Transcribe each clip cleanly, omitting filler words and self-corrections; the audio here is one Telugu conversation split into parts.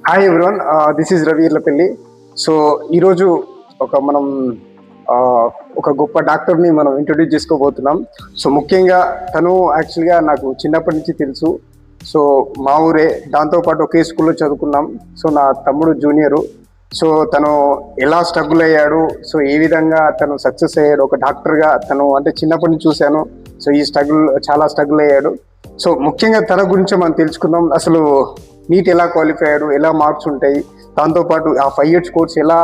Hi everyone, this is Ravi Irlapalli. So ఈరోజు మనం ఒక గొప్ప డాక్టర్ని మనం ఇంట్రొడ్యూస్ చేసుకోబోతున్నాం. సో ముఖ్యంగా తను యాక్చువల్గా నాకు చిన్నప్పటి నుంచి తెలుసు. సో మా ఊరే, దాంతోపాటు ఒకే స్కూల్లో చదువుకున్నాం. సో నా తమ్ముడు జూనియరు. సో తను ఎలా స్ట్రగుల్ అయ్యాడు, సో ఏ విధంగా తను సక్సెస్ అయ్యాడు ఒక డాక్టర్గా, తను అంటే చిన్నప్పటి నుంచి చూశాను. సో ఈ చాలా స్ట్రగుల్ అయ్యాడు. సో ముఖ్యంగా తన గురించి మనం తెలుసుకుందాం. అసలు నీట్ ఎలా క్వాలిఫై అయ్యాడు, ఎలా మార్క్స్ ఉంటాయి, దాంతోపాటు ఆ 5 years కోర్స్ ఎలా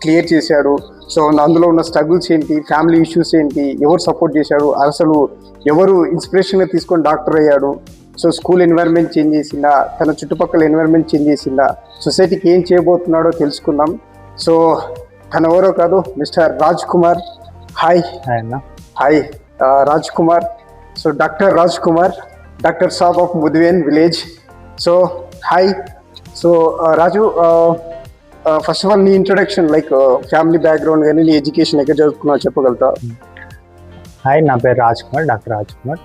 క్లియర్ చేశాడు, సో అందులో ఉన్న స్ట్రగుల్స్ ఏంటి, ఫ్యామిలీ ఇష్యూస్ ఏంటి, ఎవరు సపోర్ట్ చేశాడు, అసలు ఎవరు ఇన్స్పిరేషన్గా తీసుకొని డాక్టర్ అయ్యాడు, సో స్కూల్ ఎన్వైర్న్మెంట్ చేంజ్ చేసిందా, తన చుట్టుపక్కల ఎన్వైర్న్మెంట్ చేంజ్ చేసిందా, సొసైటీకి ఏం చేయబోతున్నాడో తెలుసుకుందాం. సో తన ఎవరో కాదు, మిస్టర్ రాజ్ కుమార్. హాయ్ అన్న. Hi Raj Kumar. So doctor Raj Kumar, doctor సాబ్ of Mudiven village. So hi. So Raju, first of all నీ ఇంట్రొడక్షన్, లైక్ ఫ్యామిలీ బ్యాక్గ్రౌండ్ కానీ నీ ఎడ్యుకేషన్ ఎక్కడ చదువుకున్నావు చెప్పగలుగుతా? హాయ్, నా పేరు రాజ్ కుమార్, డాక్టర్ రాజ్ కుమార్.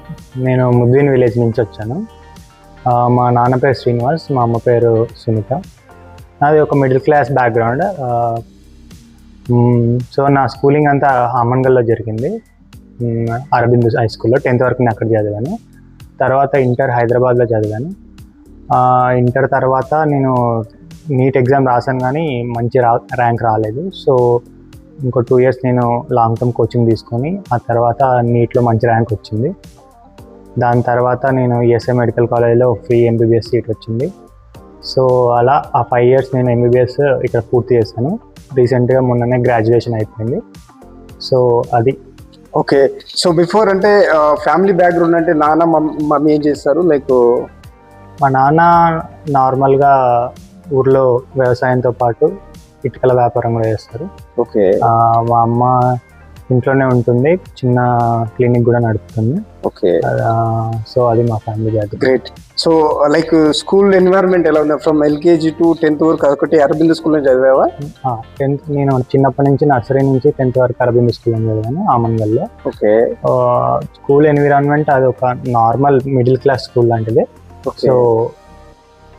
నేను ముద్విన్ విలేజ్ నుంచి వచ్చాను. మా నాన్న పేరు శ్రీనివాస్, మా అమ్మ పేరు సునీత. నాది ఒక మిడిల్ క్లాస్ బ్యాక్గ్రౌండ్. సో నా స్కూలింగ్ అంతా అమన్గల్లో జరిగింది, అరబింద్ హై స్కూల్లో. 10th వరకు నేను అక్కడ చదివాను. తర్వాత ఇంటర్ హైదరాబాద్లో చదివాను. ఇంటర్ తర్వాత నేను నీట్ ఎగ్జామ్ రాశాను, కానీ మంచి ర్యాంక్ రాలేదు. సో ఇంకో 2 years నేను లాంగ్ టర్మ్ కోచింగ్ తీసుకొని ఆ తర్వాత నీట్లో మంచి ర్యాంక్ వచ్చింది. దాని తర్వాత నేను ఈఎస్ఐ మెడికల్ కాలేజ్లో ఫ్రీ ఎంబీబీఎస్ సీట్ వచ్చింది. సో అలా ఆ 5 years నేను ఎంబీబీఎస్ ఇక్కడ పూర్తి చేశాను. రీసెంట్గా మొన్ననే గ్రాడ్యుయేషన్ అయిపోయింది. సో అది. ఓకే. సో బిఫోర్ అంటే ఫ్యామిలీ బ్యాక్గ్రౌండ్ అంటే నాన్న మమ్మీ ఏం చేస్తారు? లైక్ మా నాన్న నార్మల్గా ఊర్లో వ్యవసాయంతో పాటు ఇటుకల వ్యాపారం కూడా చేస్తారు. ఓకే. మా అమ్మ ఇంట్లోనే ఉంటుంది, చిన్న క్లినిక్ కూడా నడుపుతుంది. ఓకే. సో అది మా family background. Great. So like school environment ఎలా ఉంది? ఫ్రమ్ LKG to 10th వరకు ఒకటి అరబింద్ స్కూల్లో చదివావా? 10th నేను చిన్నప్పటి నుంచి నర్సరీ నుంచి 10th వరకు అరబింద్ స్కూల్లో చదివాను, ఆమన్గల్లో. ఓకే. స్కూల్ ఎన్విరాన్మెంట్ అది ఒక నార్మల్ మిడిల్ క్లాస్ స్కూల్ లాంటిది. సో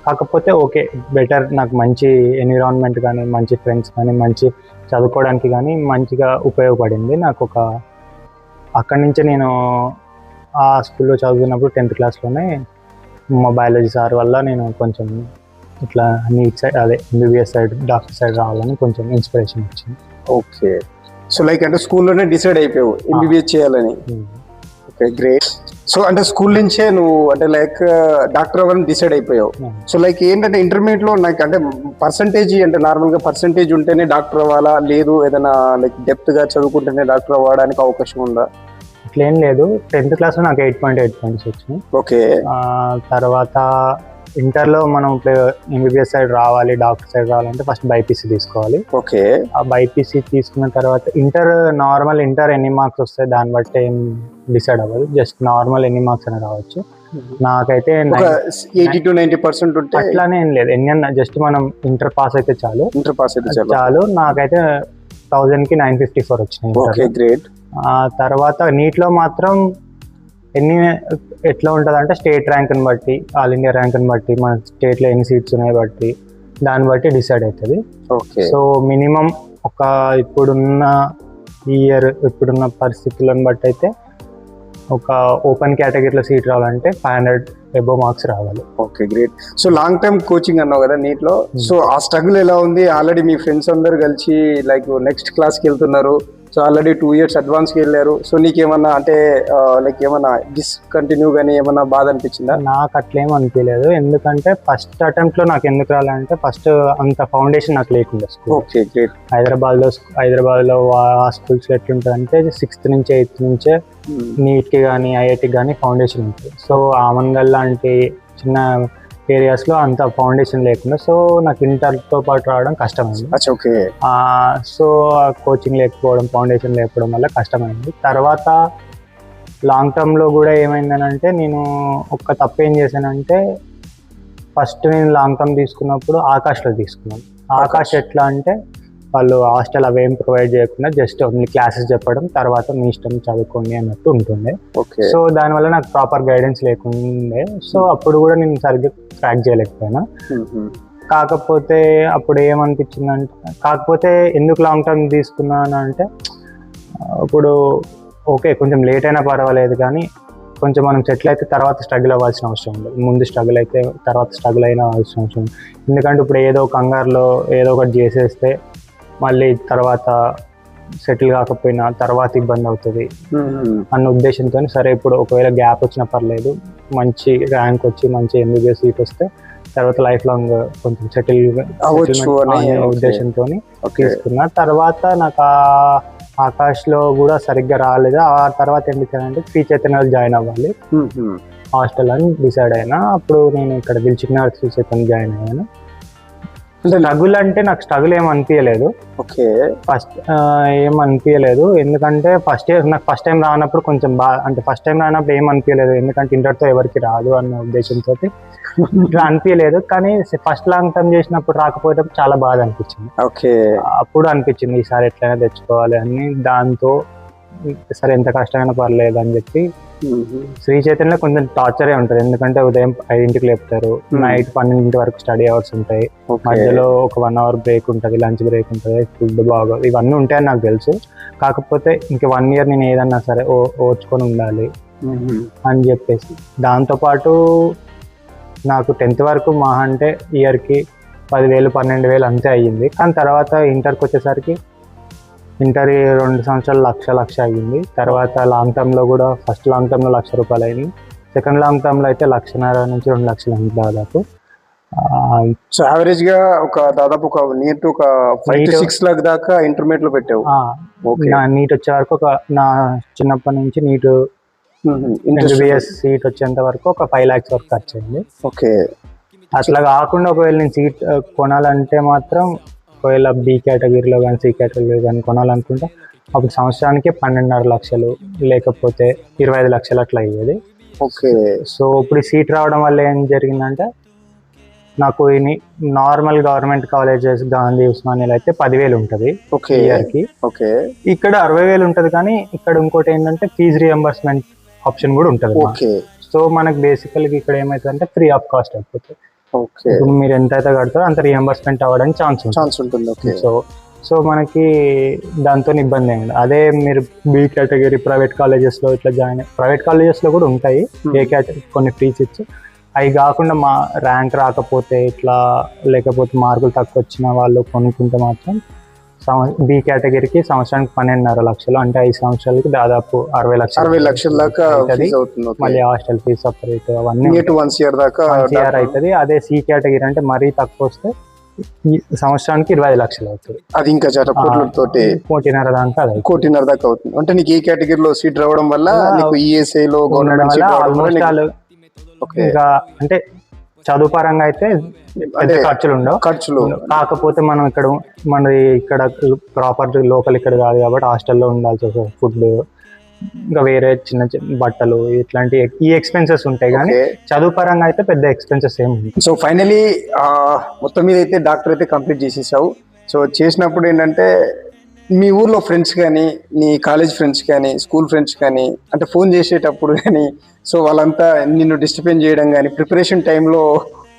కాకపోతే ఓకే, బెటర్. నాకు మంచి ఎన్విరాన్మెంట్ కానీ, మంచి ఫ్రెండ్స్ కానీ, మంచి చదువుకోవడానికి కానీ మంచిగా ఉపయోగపడింది. నాకు అక్కడి నుంచే నేను ఆ స్కూల్లో చదువుతున్నప్పుడు 10th క్లాస్లోనే మా బయాలజీ సార్ వల్ల నేను కొంచెం ఇట్లా నీట్ సైడ్, అదే ఎంబీబీఎస్ సైడ్, డాక్టర్ సైడ్ రావాలని కొంచెం ఇన్స్పిరేషన్ వచ్చింది. ఓకే. సో లైక్ అంటే స్కూల్లోనే డిసైడ్ అయిపోయావు ఎంబీబీఎస్ చేయాలని? Okay, great. సో అంటే స్కూల్ నుంచే నువ్వు అంటే లైక్ డాక్టర్ అవ్వాలని డిసైడ్ అయిపోయావు. సో లైక్ ఏంటంటే ఇంటర్మీడియట్ లో నాకు అంటే పర్సంటేజ్, అంటే నార్మల్గా పర్సంటేజ్ ఉంటేనే డాక్టర్ అవ్వాలా, లేదు ఏదైనా లైక్ డెప్త్ గా చదువుకుంటేనే డాక్టర్ అవ్వడానికి అవకాశం ఉందా? అట్లేం లేదు. 10th క్లాస్లో నాకు 8.8 points వచ్చినాయి. ఓకే. తర్వాత ఇంటర్లో మనం ఇప్పుడు ఎంబీబీఎస్ సైడ్ రావాలి, డాక్టర్ సైడ్ రావాలంటే ఫస్ట్ బైపీసీ తీసుకోవాలి. ఓకే. ఆ బైపీసీ తీసుకున్న తర్వాత ఇంటర్ ఎన్ని మార్క్స్ వస్తాయి దాన్ని బట్టి ఏం డిసైడ్ అవ్వదు, జస్ట్ నార్మల్ ఎన్ని మార్క్స్ అని రావచ్చు. నాకైతే 80 to 90% ఉంటే అట్లానే ఏం లేదు, ఎన్ని జస్ట్ మనం ఇంటర్ పాస్ అయితే చాలు. ఇంటర్ పాస్ అయితే చాలు. నాకైతే 1000కి 954 వచ్చినాయి. Okay, great. ఆ తర్వాత నీట్లో మాత్రం ఎట్లా ఉంటుంది అంటే స్టేట్ ర్యాంక్ని బట్టి, ఆల్ ఇండియా ర్యాంక్ని బట్టి, మన స్టేట్లో ఎన్ని సీట్స్ ఉన్నాయి బట్టి, దాన్ని బట్టి డిసైడ్ అవుతుంది. ఓకే. సో మినిమం ఇప్పుడున్న ఇప్పుడున్న పరిస్థితులను బట్టి అయితే ఒక ఓపెన్ కేటగిరీలో సీట్ రావాలంటే 500 above మార్క్స్ రావాలి. Okay, great. So long term coaching అన్నావు కదా నీట్లో, సో ఆ స్ట్రగుల్ ఎలా ఉంది? ఆల్రెడీ మీ ఫ్రెండ్స్ అందరు కలిసి లైక్ నెక్స్ట్ క్లాస్కి వెళ్తున్నారు, సో ఆల్రెడీ 2 years అడ్వాన్స్కి వెళ్ళారు. సో నీకేమన్నా అంటే లైక్ ఏమన్నా డిస్కంటిన్యూ కానీ ఏమన్నా బాధ అనిపించిందా? నాకు అట్లేం అనిపించలేదు, ఎందుకంటే ఫస్ట్ అటెంప్ట్లో నాకు ఎందుకు రాలంటే ఫస్ట్ అంత ఫౌండేషన్ నాకు లేకుండా స్కూల్. Okay, great. హైదరాబాద్లో ఆ స్కూల్స్ ఎట్లుంటుంది అంటే 6th నుంచి 8th నుంచే నీట్కి కానీ ఐఐటికి కానీ ఫౌండేషన్ ఉంటుంది. సో ఆమన్గల్ లాంటి చిన్న ఏరియాస్లో అంత ఫౌండేషన్ లేకుండా, సో నాకు ఇంటర్తో పాటు రావడం కష్టమైంది. ఓకే. సో కోచింగ్ లేకపోవడం, ఫౌండేషన్ లేకపోవడం వల్ల కష్టమైంది. తర్వాత లాంగ్ టర్మ్లో కూడా ఏమైందనంటే నేను తప్పు ఏం చేశానంటే, ఫస్ట్ నేను లాంగ్ టర్మ్ తీసుకున్నప్పుడు ఆకాష్లో తీసుకున్నాను. ఆకాష్ ఎట్లా అంటే వాళ్ళు హాస్టల్ అవేం ప్రొవైడ్ చేయకుండా జస్ట్ ఓన్లీ క్లాసెస్ చెప్పడం, తర్వాత మీ ఇష్టం చదువుకోండి అన్నట్టు ఉంటుండే. సో దానివల్ల నాకు ప్రాపర్ గైడెన్స్ లేకుండే. సో అప్పుడు కూడా నేను సరిగ్గా క్రాక్ చేయలేకపోయినా. కాకపోతే అప్పుడు ఏమనిపించిందంటే, కాకపోతే ఎందుకు లాంగ్ టర్మ్ తీసుకున్నాను అంటే, ఇప్పుడు ఓకే కొంచెం లేట్ అయినా పర్వాలేదు, కానీ కొంచెం మనం సెటిల్ అయితే తర్వాత స్ట్రగుల్ అవ్వాల్సిన అవసరం ఉండదు. ముందు స్ట్రగుల్ అయితే తర్వాత స్ట్రగుల్ అయిన అవసరం ఉంది. ఎందుకంటే ఇప్పుడు ఏదో కంగారులో ఏదో ఒకటి చేసేస్తే మళ్ళీ తర్వాత సెటిల్ కాకపోయినా తర్వాత ఇబ్బంది అవుతుంది అన్న ఉద్దేశంతో, సరే ఇప్పుడు ఒకవేళ గ్యాప్ వచ్చినా పర్లేదు, మంచి ర్యాంక్ వచ్చి మంచి ఎంబీబీఎస్ సీట్ వస్తే తర్వాత లైఫ్ లాంగ్ కొంచెం సెటిల్ అనే ఉద్దేశంతో తీసుకున్నా. తర్వాత నాకు ఆకాష్లో కూడా సరిగ్గా రాలేదు. ఆ తర్వాత ఏం చేశానంటే శ్రీ చైతన్యలో జాయిన్ అవ్వాలి హాస్టల్ అని డిసైడ్ అయినా. అప్పుడు నేను ఇక్కడ దిల్చుకున్నారు శ్రీ చైతన్య జాయిన్ అయ్యాను. స్ట్రగుల్ అంటే నాకు స్ట్రగుల్ ఏం అనిపించలేదు. ఓకే, ఫస్ట్ ఏం అనిపించలేదు, ఎందుకంటే నాకు ఫస్ట్ టైం రానప్పుడు కొంచెం అంటే ఫస్ట్ టైం రానప్పుడు ఏం అనిపించలేదు, ఎందుకంటే ఇంటర్తో ఎవరికి రాదు అన్న ఉద్దేశంతో ఇట్లా అనిపించలేదు. కానీ ఫస్ట్ లాంగ్ టర్మ్ చేసినప్పుడు రాకపోయేటప్పుడు చాలా బాధ అనిపించింది. ఓకే, అప్పుడు అనిపించింది ఈసారి ఎట్లయినా తెచ్చుకోవాలి అని. దాంతో సరే ఎంత కష్టమైనా పర్లేదు అని చెప్పి శ్రీ చైతన్యలో కొంచెం టార్చరే ఉంటుంది, ఎందుకంటే ఉదయం 5ంటికి లేపుతారు, నైట్ 12 వరకు స్టడీ అవర్స్ ఉంటాయి, మధ్యలో ఒక 1 hour బ్రేక్ ఉంటుంది, లంచ్ బ్రేక్ ఉంటుంది, ఫుడ్ బాగా, ఇవన్నీ ఉంటాయని నాకు తెలుసు. కాకపోతే ఇంక 1 year నేను ఏదన్నా సరే ఓర్చుకొని ఉండాలి అని చెప్పేసి. దాంతోపాటు నాకు 10th వరకు మహా అంటే ఇయర్కి 10,000 12,000 అంతే అయ్యింది. కానీ తర్వాత ఇంటర్కి వచ్చేసరికి ఇంటర్ 2 సంవత్సరాలు లక్ష అయ్యింది. తర్వాత లాంగ్ టర్మ్లో కూడా ఫస్ట్ లాంగ్ టర్మ్లో ₹1,00,000 అయింది, సెకండ్ లాంగ్ టర్మ్లో అయితే 1,50,000 నుంచి 2 లక్షలు అయింది దాదాపు. సో యావరేజ్ గా దాదాపు ఒక నియర్ టు ఒక 5 to 6 lakh దాకా ఇంటర్మీడియట్ లో పెట్టావు. నా నీట్ వచ్చే వరకు నా చిన్నప్పటి నుంచి నీట్ ఎంబీబీఎస్ సీట్ వచ్చేంత వరకు ఒక 5 lakhs వరకు ఖర్చు అయింది. ఓకే, అట్లా కాకుండా ఒకవేళ నేను సీట్ కొనాలంటే మాత్రం, ఒకవేళ బి కేటగిరీలో కానీ సి కేటగిరీలో కానీ కొనాలనుకుంటే అప్పుడు సంవత్సరానికి 12.5 లక్షలు లేకపోతే 25 లక్షలు అట్లా అయ్యేది. ఓకే, సో ఇప్పుడు సీట్ రావడం వల్ల ఏం జరిగిందంటే, నాకు నార్మల్ గవర్నమెంట్ కాలేజెస్ గాంధీ ఉస్మానియాలో అయితే 10,000 ఉంటుంది ఇయర్కి. ఓకే, ఇక్కడ 60,000 ఉంటుంది. కానీ ఇక్కడ ఇంకోటి ఏంటంటే ఫీజు రియంబర్స్మెంట్ ఆప్షన్ కూడా ఉంటుంది. సో మనకు బేసికల్గా ఇక్కడ ఏమవుతుందంటే ఫ్రీ ఆఫ్ కాస్ట్ అయిపోతుంది. ఇప్పుడు మీరు ఎంత అయితే కడతారో అంత రియంబర్స్మెంట్ అవ్వడానికి ఛాన్స్ ఉంటుంది. సో మనకి దాంతో ఇబ్బంది ఏమి ఉండదు. అదే మీరు బి కేటగిరీ ప్రైవేట్ కాలేజెస్లో ఇట్లా ప్రైవేట్ కాలేజెస్లో కూడా ఉంటాయి ఏ కేటగిరీ కొన్ని ఫ్రీ సీట్స్. అవి కాకుండా మా ర్యాంక్ రాకపోతే ఇట్లా లేకపోతే మార్కులు తక్కువ వచ్చిన వాళ్ళు కొనుక్కుంటే మాత్రం బి కేటగిరీకి సంవత్సరానికి 12.5 లక్షలు, అంటే 5 సంవత్సరాలకి దాదాపు 60 లక్షల దాకా మళ్ళీ హాస్టల్ ఫీజు సపరేట్ అవన్నీ 1 year దాకా అవుతుంది. అదే సి కేటగిరీ అంటే మరీ తక్కువ వస్తే సంవత్సరానికి 25 లక్షలు అవుతుంది. అది ఇంకా తోటి 1.5 దాకా 1.5 దాకా అవుతుంది. అంటే నీకు ఈ కేటగిరీలో సీట్ రావడం వల్ల నీకు ఈఎస్ఐ లో గవర్నమెంట్ ఇంకా అంటే చదువు పరంగా అయితే ఖర్చులు ఉండవు. కాకపోతే మనం ఇక్కడ ప్రాపర్ లోకల్ ఇక్కడ కాదు కాబట్టి హాస్టల్లో ఉండాల్సి వస్తుంది, ఫుడ్ ఇంకా వేరే చిన్న చిన్న బట్టలు ఇట్లాంటి ఈ ఎక్స్పెన్సెస్ ఉంటాయి. కానీ చదువు పరంగా అయితే పెద్ద ఎక్స్పెన్సెస్ ఏమి ఉంటాయి. సో ఫైనలీ మొత్తం మీద అయితే డాక్టర్ అయితే కంప్లీట్ చేసేసావు. సో చేసినప్పుడు ఏంటంటే మీ ఊర్లో ఫ్రెండ్స్ కానీ, నీ కాలేజ్ ఫ్రెండ్స్ కానీ, స్కూల్ ఫ్రెండ్స్ కానీ, అంటే ఫోన్ చేసేటప్పుడు కానీ, సో వాళ్ళంతా నిన్ను డిస్టర్బెన్స్ చేయడం కానీ, ప్రిపరేషన్ టైంలో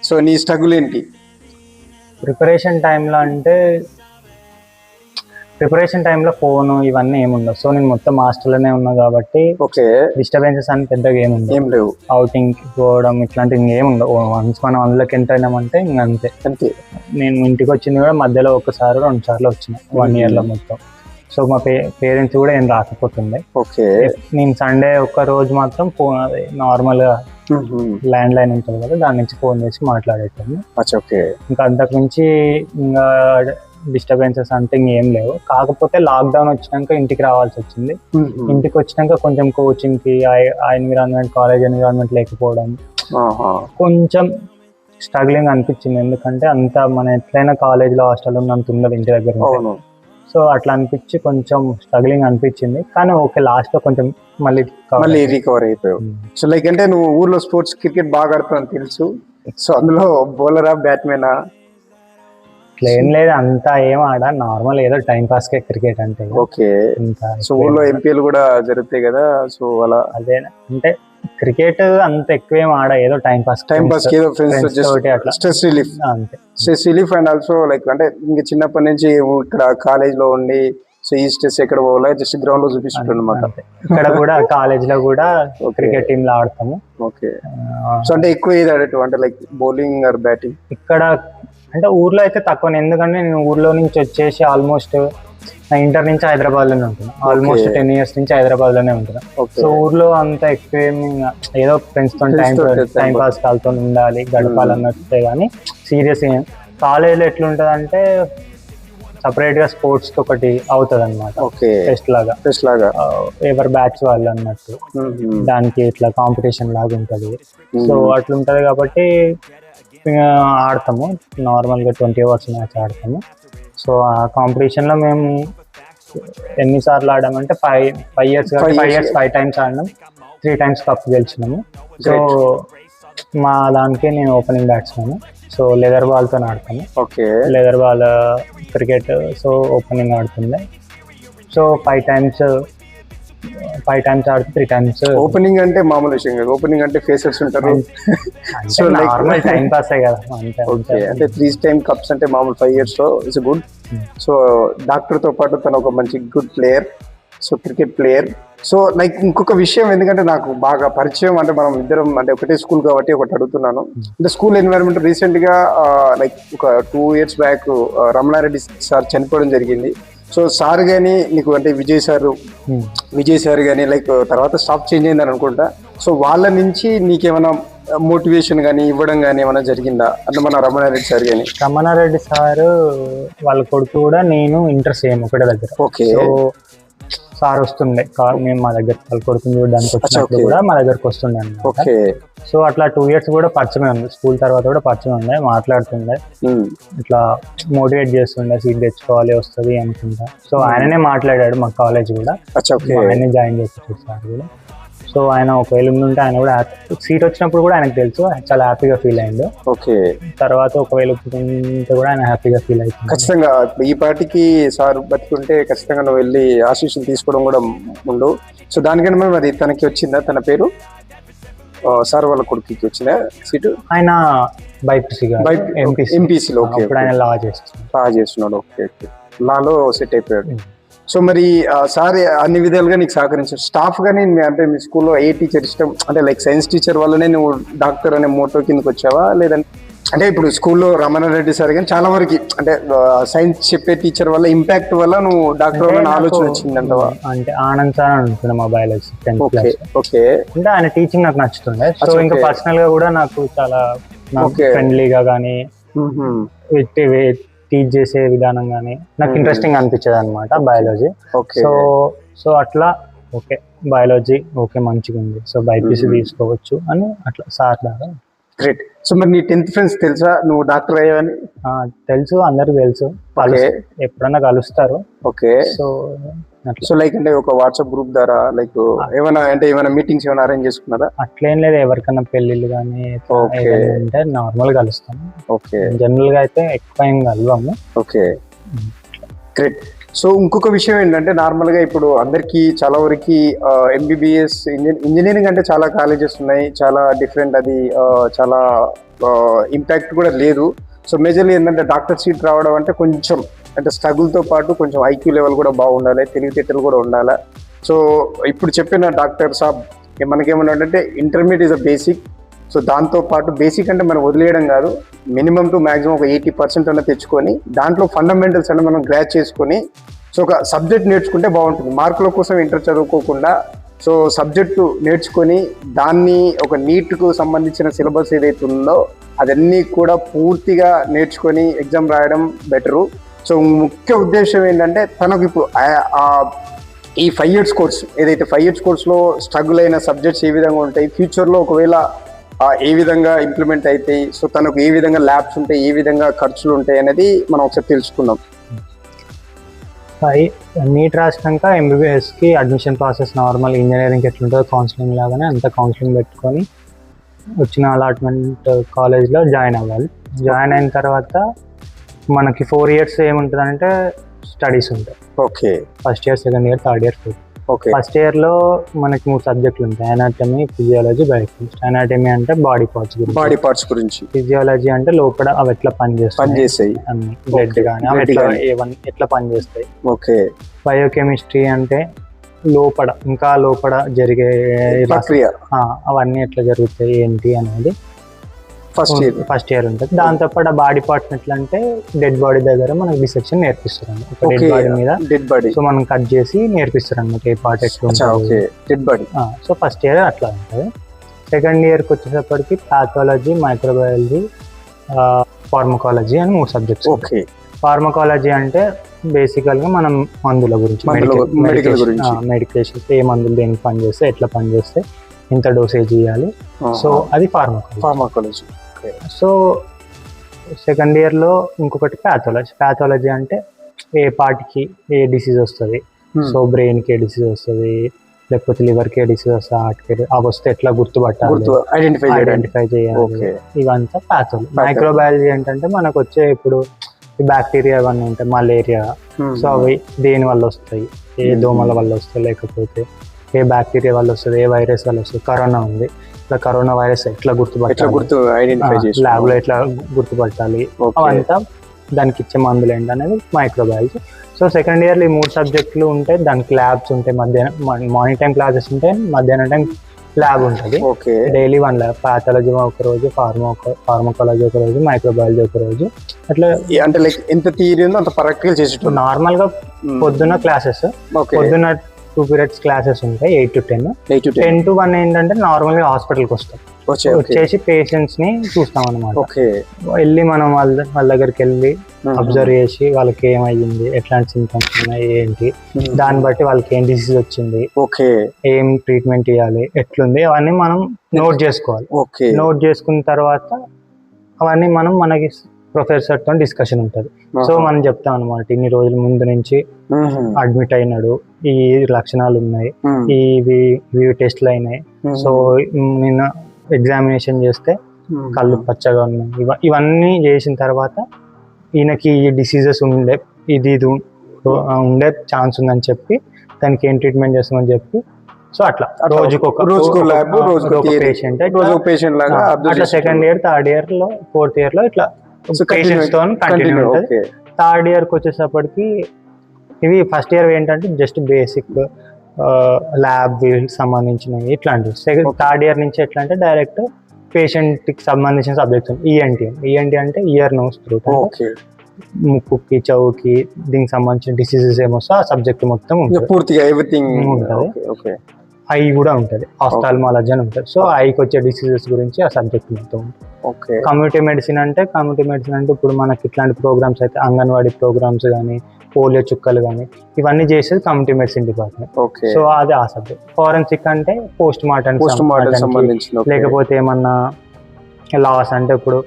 సో నీ స్ట్రగుల్ ఏంటి? ప్రిపరేషన్ టైంలో ఫోన్ ఇవన్నీ ఏముండవు. సో నేను మొత్తం హాస్టల్లోనే ఉన్నా కాబట్టి డిస్టర్బెన్సెస్ అని పెద్దగా ఏం లేవు. అవుటింగ్ పోవడం ఇట్లాంటివి ఏమి ఉండవు. వన్స్ మనం అందులోకి ఎంటర్ అయినామంటే ఇంక అంతే. నేను ఇంటికి వచ్చింది కూడా మధ్యలో 1 సారి 2 సార్లు వచ్చిన 1 year లో మొత్తం. సో మా పేరెంట్స్ కూడా ఏం రాకపోతుండే. నేను సండే ఒక్క రోజు మాత్రం ఫోన్ నార్మల్గా ల్యాండ్ లైన్ ఉంటుంది కదా, దాని నుంచి ఫోన్ చేసి మాట్లాడేటాను. ఇంకా అంతకుమించి ఇంకా డిస్టర్బెన్సెస్ అంటే ఇంకేం లేవు. కాకపోతే లాక్డౌన్ వచ్చినాక ఇంటికి రావాల్సి వచ్చింది. ఇంటికి వచ్చినాక కొంచెం కోచింగ్ కి ఆ ఎన్విరాన్మెంట్, కాలేజ్ ఎన్విరాన్మెంట్ లేకపోవడం కొంచెం స్ట్రగ్లింగ్ అనిపించింది. ఎందుకంటే అంత మన ఎట్లయినా కాలేజ్లో హాస్టల్ ఉన్నంత ఉండదు ఇంటి దగ్గర. సో అట్లా అనిపించి కొంచెం స్ట్రగ్లింగ్ అనిపించింది. కానీ ఓకే, లాస్ట్ లో కొంచెం మళ్ళీ రికవర్ అయిపోయావు. సో లైక్ అంటే నువ్వు ఊర్లో స్పోర్ట్స్ క్రికెట్ బాగా ఆడుతావు అని తెలుసు. సో అందులో బౌలరా బ్యాట్మెనా? ఏం లేదు, అంతా ఏం ఆడా, నార్మల్ ఏదో టైం పాస్ కే క్రికెట్ అంటే. సో ఊర్లో ఎంపీఎల్ కూడా జరుగుతాయి కదా, సో అలా అదే అంటే క్రికెట్ అంత ఎక్కువేం ఆడ, ఏదో టైం పాస్ ఏదో ఫ్రెండ్స్ తోటి అట్లా స్ట్రెస్ రిలీఫ్ అంతే. Stress relief and also like అంటే ఇంక చిన్నప్పటి నుంచి ఇక్కడ కాలేజ్ లో ఉండి సో ఈ స్ట్రెస్ ఎక్కడ పోవాలో జస్ట్ గ్రౌండ్ లో చూపిస్తుంటారు అనమాట. ఇక్కడ కూడా కాలేజ్ లో కూడా క్రికెట్ టీమ్ లో ఆడతాము. ఓకే, సో అంటే ఎక్కువ ఏది ఆడటం అంటే లైక్ బౌలింగ్ ఆర్ బ్యాటింగ్? ఇక్కడ అంటే ఊర్లో అయితే తక్కువ, ఎందుకంటే నేను ఊర్లో నుంచి వచ్చేసి ఆల్మోస్ట్ ఇంటర్ నుంచి హైదరాబాద్ లోనే ఉంటున్నాను. ఆల్మోస్ట్ 10 years నుంచి హైదరాబాద్ లోనే ఉంటున్నాను. సో ఊర్లో అంత ఎక్కువ ఏదో ఫ్రెండ్స్ తో టైం పాస్ కాల్తో ఉండాలి గడపాలన్నట్టే కానీ సీరియస్. కాలేజ్లో ఎట్లుంటది అంటే సపరేట్ గా స్పోర్ట్స్ కి ఒకటి అవుతుంది అనమాట, టెస్ట్ లాగా ఎవరి బ్యాచ్ వాళ్ళు అన్నట్టు. దానికి ఇట్లా కాంపిటీషన్ లాగా ఉంటది. సో అట్లుంటది కాబట్టి ఆడతాము నార్మల్గా 20 overs మ్యాచ్ ఆడతాము. సో ఆ కాంపిటీషన్ లో మేము ఎన్నిసార్లు ఆడామంటే 5 years 5 times ఆడినాం, 3 times కప్ గెలిచినాము. సో మా దానికి నేను opening batsmen. So leather ball తో ఆడతాము. Leather ball cricket. So opening ఆడుతుంది. సో 5 times ఆడితే 3 times. ఓపెనింగ్ అంటే మామూలు విషయం కదా, ఓపెనింగ్ అంటే ఫేసర్స్ ఉంటారు. సో నార్మల్ టైం పాస్ కదా. ఓకే, అంటే 3 times కప్స్ అంటే మామూలు 5 years లో ఇట్స్ గుడ్. సో డాక్టర్ తో పాటు తను ఒక మంచి good player, so cricket player. So like ఇంకొక విషయం, ఎందుకంటే నాకు బాగా పరిచయం అంటే మనం ఇద్దరం అంటే ఒకటే స్కూల్ కాబట్టి ఒకటి అడుగుతున్నాను. అంటే స్కూల్ ఎన్వైరన్మెంట్ రీసెంట్ గా లైక్ ఒక 2 years బ్యాక్ రమణారెడ్డి సార్ చనిపోవడం జరిగింది. సో సార్ కానీ నీకు అంటే విజయ్ సార్ కానీ లైక్ తర్వాత స్టాఫ్ చేంజ్ అయిందని అనుకుంటా. సో వాళ్ళ నుంచి నీకేమైనా మోటివేషన్ కానీ ఇవ్వడం కానీ ఏమైనా జరిగిందా అంటే మన రమణారెడ్డి సార్ కానీ? రమణారెడ్డి సార్ వాళ్ళ కొడుకు కూడా నేను ఇంటర్ సేమ్ ఒకటే దగ్గర. ఓకే, సార్ వస్తుండే మేము మా దగ్గర వాళ్ళ కొడుకుని చూడడానికి వచ్చినప్పుడు కూడా మా దగ్గరకు వస్తుండే అన్నమాట. సో అట్లా 2 years కూడా పరిచయం ఉంది. స్కూల్ తర్వాత కూడా పరిచయం ఉండే, మాట్లాడుతుండే, ఇట్లా మోటివేట్ చేస్తుండే, సీట్ తెచ్చుకోవాలి వస్తుంది అనుకుంటా. సో ఆయననే మాట్లాడాడు మా కాలేజ్ కూడా, ఆయనే జాయిన్ చేసి సార్ కూడా. సో ఆయన ఒకవేళ ఉంటే ఆయన కూడా సీట్ వచ్చినప్పుడు కూడా ఆయనకు తెలుసు, చాలా హ్యాపీగా ఫీల్ అయ్యిండు. ఓకే, తర్వాత ఒకవేళ ఉంటే కూడా ఆయన హ్యాపీగా ఫీల్ అవుతుంది. ఖచ్చితంగా ఈ పార్టీకి సార్ బతుకుంటే ఖచ్చితంగా నువ్వు వెళ్ళి ఆశీస్సులు తీసుకోవడం కూడా ఉండు. సో దానికంటే మరి తనకి వచ్చిందా తన పేరు? సార్ వాళ్ళ కొడుకుకి వచ్చిందా సీటు? ఆయన ఎంపీసీలో. ఓకే, ఆయన లా చేస్తున్నాడు. ఓకే, లాలో సెట్ అయిపోయాడు. సో మరి సార్ అన్ని విధాలుగా నీకు సహకరించారు. స్టాఫ్ కానీ అంటే మీ స్కూల్లో ఏ టీచర్ ఇష్టం అంటే లైక్ సైన్స్ టీచర్ వల్లనే నువ్వు డాక్టర్ అనే మోటో కిందకి వచ్చావా, లేదంటే అంటే ఇప్పుడు స్కూల్లో రమణారెడ్డి సార్ కానీ చాలా వరకు అంటే సైన్స్ చెప్పే టీచర్ వల్ల ఇంపాక్ట్ వల్ల నువ్వు డాక్టర్ అనే ఆలోచన వచ్చిందంటవా? అంటే ఆనంద్ సార్ అనుకున్నా మా బయాలజీ 10th class. ఓకే, అంటే ఆయన టీచింగ్ నాకు నచ్చుతుండే. సో ఇంకా పర్సనల్ గా కూడా నాకు చాలా ఫ్రెండ్లీగా కానీ టీచ్ చేసే విధానం కానీ నాకు ఇంట్రెస్టింగ్ అనిపించేది అనమాట బయాలజీ. సో అట్లా ఓకే బయాలజీ ఓకే మంచిగా ఉంది, సో బైపీసీ తీసుకోవచ్చు అని అట్లా సార్ లాగా. గ్రేట్. సో మరి నీ 10th ఫ్రెండ్స్ తెలుసా నువ్వు డాక్టర్ అయ్యావని? తెలుసు, అందరికి తెలుసు, ఎప్పుడన్నా కలుస్తారు. ఓకే, సో లైక్ అంటే ఒక వాట్సాప్ గ్రూప్ ద్వారా లైక్ ఏమైనా మీటింగ్స్ ఏమైనా అరేంజ్ చేసుకున్నారా? అట్లేం లేదు, ఎవరికైనా పెళ్ళిళ్ళు కానీ అంటే నార్మల్ కలుస్తాం. ఓకే, జనరల్ గా అయితే ఎక్కువ ఏం కలవము. Okay, great. సో ఇంకొక విషయం ఏంటంటే నార్మల్ గా ఇప్పుడు అందరికి చాలా వరకు ఎంబీబీఎస్ ఇంజనీరింగ్ అంటే చాలా కాలేజెస్ ఉన్నాయి, చాలా డిఫరెంట్, అది చాలా ఇంపాక్ట్ కూడా లేదు. సో మేజర్లీ ఏంటంటే డాక్టర్ సీట్ రావడం అంటే కొంచెం అంటే స్ట్రగుల్తో పాటు కొంచెం ఐక్యూ లెవెల్ కూడా బాగుండాలి, తెలివితేటలు కూడా ఉండాలి. సో ఇప్పుడు చెప్పిన డాక్టర్ సాబ్ మనకేమన్నా అంటే intermediate is a basic. So దాంతో పాటు బేసిక్ అంటే మనం వదిలేయడం కాదు, మినిమం టు మ్యాక్సిమం ఒక 80% అన్న తెచ్చుకొని దాంట్లో ఫండమెంటల్స్ అంటే మనం గ్రాచ్ చేసుకొని సో ఒక సబ్జెక్ట్ నేర్చుకుంటే బాగుంటుంది. మార్కుల కోసం ఇంటర్ చదువుకోకుండా సో సబ్జెక్టు నేర్చుకొని దాన్ని ఒక నీట్కు సంబంధించిన సిలబస్ ఏదైతే ఉందో అదన్నీ కూడా పూర్తిగా నేర్చుకొని ఎగ్జామ్ రాయడం బెటరు. సో ముఖ్య ఉద్దేశం ఏంటంటే తనకు ఇప్పుడు ఈ 5 years కోర్స్ ఏదైతే 5 years కోర్స్లో స్ట్రగుల్ అయిన సబ్జెక్ట్స్ ఏ విధంగా ఉంటాయి, ఫ్యూచర్లో ఒకవేళ ఏ విధంగా ఇంప్లిమెంట్ అవుతాయి, సో తనకు ఏ విధంగా ల్యాబ్స్ ఉంటాయి, ఏ విధంగా ఖర్చులు ఉంటాయి అనేది మనం ఒకసారి తెలుసుకుందాం. నీట్ రాసినాక ఎంబీబీఎస్కి అడ్మిషన్ ప్రాసెస్ నార్మల్ ఇంజనీరింగ్ ఎట్లుంటుందో కౌన్సిలింగ్ లాగానే అంత కౌన్సిలింగ్ పెట్టుకొని వచ్చిన అలాట్మెంట్ కాలేజ్లో జాయిన్ అవ్వాలి. జాయిన్ అయిన తర్వాత మనకి 4 years ఏముంటుందంటే స్టడీస్ ఉంటాయి. Okay, first year, second year, third year, fourth. Okay first year లో మనకి 3 సబ్జెక్టులు ఉంటాయి, అనాటమీ, ఫిజియాలజీ, బయోకెమిస్ట్రీ. అనాటమీ అంటే బాడీ పార్ట్స్ గురించి, ఫిజియాలజీ అంటే లోపల అవి ఎట్లా పనిచేస్తాయి అన్ని, బ్లడ్ కానీ అవి ఎట్లా పనిచేస్తాయి. ఓకే. బయోకెమిస్ట్రీ అంటే లోపల జరిగే ప్రక్రియ, అవన్నీ ఎట్లా జరుగుతాయి ఏంటి అనేది ఫస్ట్ ఇయర్ ఉంటుంది. దాంతో పాటు ఆ బాడీ పార్ట్స్ ఎట్లా అంటే డెడ్ బాడీ దగ్గర మనకి డిసెక్షన్ నేర్పిస్తారు అన్నమాట. ఒక డెడ్ బాడీ మీద సో మనం కట్ చేసి నేర్పిస్తారు అన్నమాట ఏ పార్ట్ ఎట్లా dead body. So first year అట్లా ఉంటుంది. సెకండ్ ఇయర్కి వచ్చేటప్పటికి పాథాలజీ, మైక్రోబయాలజీ, ఫార్మకాలజీ అని 3 సబ్జెక్ట్స్. ఓకే. ఫార్మకాలజీ అంటే బేసికల్ గా మనం మందుల గురించి, మెడికేషన్స్, ఏ మందులు దేనికి పనిచేస్తే, ఎట్లా పనిచేస్తే, ఇంత డోసేజ్ ఇవ్వాలి. సో అది ఫార్మకాలజీ. సో సెకండ్ ఇయర్ లో ఇంకొకటి పాథాలజీ అంటే ఏ పార్ట్కి ఏ డిసీజ్ వస్తుంది. సో బ్రెయిన్ కి ఏ డిసీజ్ వస్తుంది, లేకపోతే లివర్ కి ఏ డిసీజ్ వస్తుంది, హార్ట్ కి అవి వస్తే ఎట్లా గుర్తుపట్టాలి, ఐడెంటిఫై చేయాలి, ఇవంతా పాథాలజీ. మైక్రోబయాలజీ ఏంటంటే మనకు వచ్చే ఇప్పుడు బ్యాక్టీరియా అవన్నీ ఉంటాయి, మలేరియా, సో అవి దేని వల్ల వస్తాయి, ఏ దోమల వల్ల వస్తాయి, లేకపోతే ఏ బ్యాక్టీరియా వల్ల వస్తుంది, ఏ వైరస్ వల్ల వస్తుంది. కరోనా ఉంది, ఇట్లా కరోనా వైరస్ ఎట్లా గుర్తుపట్టాలి, ల్యాబ్ లో ఎట్లా గుర్తుపట్టాలి, అవంతా దానికి ఇచ్చే మందులు ఏంటి అనేది మైక్రోబయాలజీ. సో సెకండ్ ఇయర్ ఈ 3 సబ్జెక్టులు ఉంటాయి, దానికి ల్యాబ్స్ ఉంటాయి. మధ్యాహ్నం మార్నింగ్ టైం క్లాసెస్ ఉంటాయి, మధ్యాహ్నం టైం ల్యాబ్ ఉంటుంది. డైలీ 1 ల్యాబ్, పాథాలజీ ఒక రోజు, ఫార్మకాలజీ ఒక రోజు, మైక్రోబయాలజీ ఒక రోజు. అట్లా అంటే లైక్ ఎంత థియరీ ఉందో అంత ప్రాక్టికల్ చేసేటప్పుడు. నార్మల్ గా పొద్దున్న క్లాసెస్, పొద్దున్న 2 పీరియడ్స్ క్లాసెస్ ఉంటాయి, 8 to 10. 10 to 1 ఏంటంటే నార్మల్ గా హాస్పిటల్కి వస్తాం, వచ్చేసి పేషెంట్స్ ని చూస్తాం అనమాట. వెళ్ళి మనం వాళ్ళ దగ్గరికి వెళ్ళి అబ్జర్వ్ చేసి వాళ్ళకి ఏమయ్యింది, ఎట్లాంటి సింటమ్స్ ఉన్నాయి ఏంటి, దాన్ని బట్టి వాళ్ళకి ఏం డిసీజ్ వచ్చింది, ఏం ట్రీట్మెంట్ ఇవ్వాలి, ఎట్లుంది, అవన్నీ మనం నోట్ చేసుకోవాలి. నోట్ చేసుకున్న తర్వాత అవన్నీ మనకి ప్రొఫెసర్ తో డిస్కషన్ ఉంటుంది. సో మనం చెప్తాం అనమాట, ఇన్ని రోజుల ముందు నుంచి అడ్మిట్ అయినాడు, ఈ లక్షణాలు ఉన్నాయి, ఇవి టెస్ట్లు అయినాయి, సో నిన్న ఎగ్జామినేషన్ చేస్తే కళ్ళు పచ్చగా ఉన్నాయి, ఇవన్నీ చేసిన తర్వాత ఈయనకి ఈ డిసీజెస్ ఇది ఉండే ఛాన్స్ ఉందని చెప్పి దానికి ఏం ట్రీట్మెంట్ చేస్తామని చెప్పి, సో అట్లా రోజుకు పేషెంట్. అట్లా సెకండ్ ఇయర్, థర్డ్ ఇయర్ లో, ఫోర్త్ ఇయర్ లో ఇట్లా పేషెంట్స్ తో కంటిన్యూ ఉంటుంది. థర్డ్ ఇయర్ కి వచ్చేటప్పటికి ఇవి ఫస్ట్ ఇయర్ ఏంటంటే జస్ట్ బేసిక్ ల్యాబ్ సంబంధించినవి ఇట్లాంటివి. థర్డ్ ఇయర్ నుంచి ఎట్లా అంటే డైరెక్ట్ పేషెంట్ కి సంబంధించిన సబ్జెక్ట్స్. ఈఎన్టీ అంటే ఇయర్ నోస్ త్రోట్, ముక్కుకి, చెవుకి, దీనికి సంబంధించిన డిసీజెస్ ఏమొస్తా ఆ సబ్జెక్ట్ మొత్తం పూర్తిగా ఎవ్రీథింగ్ ఉంటుంది. ఐ కూడా ఉంటుంది, ఆఫ్థాల్మాలజీ అని ఉంటుంది. సో ఐకి వచ్చే డిసీజెస్ గురించి ఆ సబ్జెక్ట్ మొత్తం ఉంటుంది. కమ్యూనిటీ మెడిసిన్ అంటే ఇప్పుడు మనకి ఇట్లాంటి ప్రోగ్రామ్స్ అయితే అంగన్వాడీ ప్రోగ్రామ్స్ కానీ, పోలియో చుక్కలు కానీ, ఇవన్నీ చేసేది కమ్యూనిటీ మెడిసిన్ డిపార్ట్మెంట్. సో అది ఆ సబ్జెక్ట్. ఫారెన్సిక్ అంటే పోస్ట్ మార్టం లేకపోతే ఏమన్నా లాస్ అంటే ఇప్పుడు